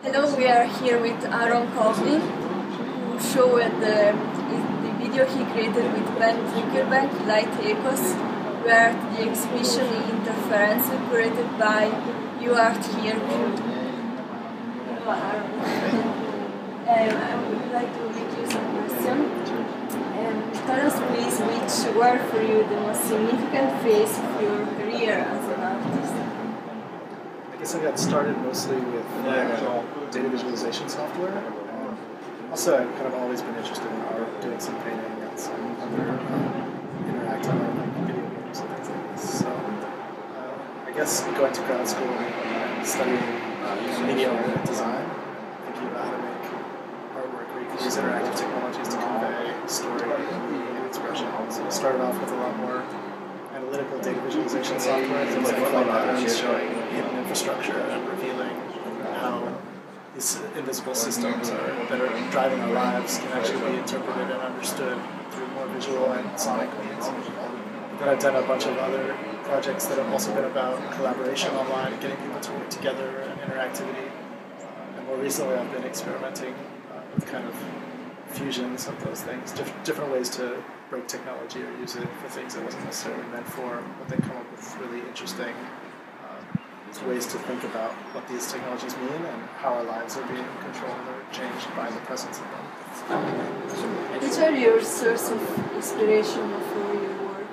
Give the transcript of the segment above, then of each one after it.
Hello, we are here with Aaron Koblin, who showed the video he created with Ben Trickelbank, Light Echoes. We are at the exhibition Interference, curated by You Art Here. Hello, Aaron. I would like to make you some questions. Tell us please which were for you the most significant phase of your career as an artist. I guess I got started mostly with data visualization software. Also, I've kind of always been interested in art, doing some painting and some other interactive art, like video games and things like this. So, I guess going to grad school and studying media art and design, thinking about how to make artwork where you can use interactive technologies to convey story and expression. So I started off with a lot more analytical data visualization software, things like flight patterns showing hidden infrastructure and revealing how these invisible systems that are driving our lives can actually be interpreted and understood through more visual and sonic means. Then I've done a bunch of other projects that have also been about collaboration online and getting people to work together and interactivity. And more recently I've been experimenting with kind of fusions of those things, different ways to break technology or use it for things it wasn't necessarily meant for, but then come up with really interesting ways to think about what these technologies mean and how our lives are being controlled or changed by the presence of them. Which are your source of inspiration for your work?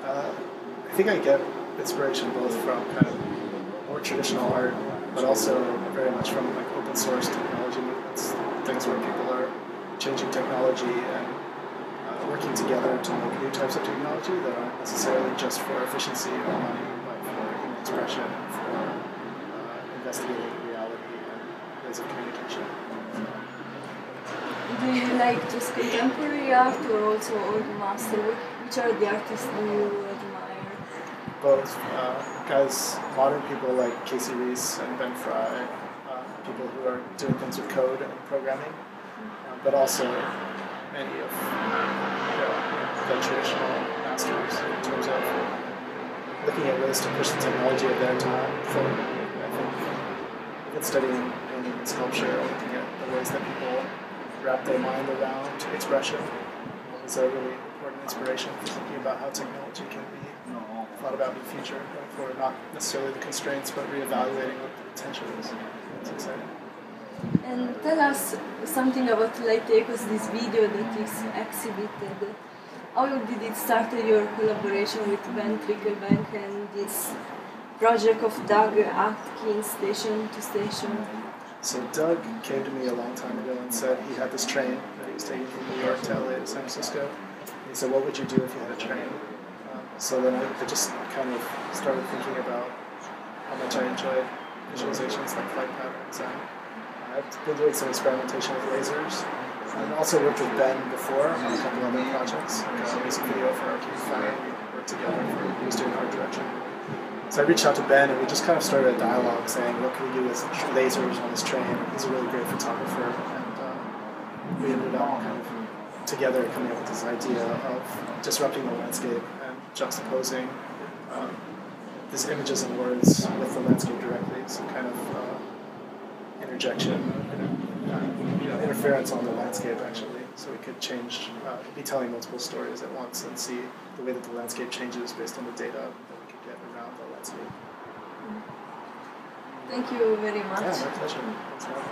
I think I get inspiration both from kind of more traditional art, but also very much from like open source technology movements, things where people are changing technology and working together to make new types of technology that aren't necessarily just for efficiency or money, but for human expression, for investigating reality and ways of communication. Do you like just contemporary art or also old master? Which are the artists that you admire? Both guys, modern people like Casey Reese and Ben Fry, people who are doing things with code and programming, but also many of the traditional masters in terms of looking at ways to push the technology of their time forward. I think even studying painting and sculpture, looking at the ways that people wrap their mind around expression is a really important inspiration for thinking about how technology can be thought about in the future going forward, not necessarily the constraints, but reevaluating what the potential is. It's exciting. And tell us something about Light Echoes, this video that is exhibited. How did it start your collaboration with Ben Trickelbank and this project of Doug Atkins, Station to Station? So Doug came to me a long time ago and said he had this train that he was taking from New York to LA to San Francisco. He said, what would you do if you had a train? So then I just kind of started thinking about how much I enjoyed visualizations like flight patterns. I've been doing some experimentation with lasers. I've also worked with Ben before on a couple other projects, like a music video for Arcade Fire. We worked together he was doing art direction. So I reached out to Ben and we just kind of started a dialogue saying, what can we do with lasers on this train? He's a really great photographer, and we ended up kind of together coming up with this idea of disrupting the landscape and juxtaposing these images and words with the landscape directly. So kind of interjection, interference on the landscape actually. So we could be telling multiple stories at once and see the way that the landscape changes based on the data that we could get around the landscape. Thank you very much. Yeah, my pleasure. Thanks for having me.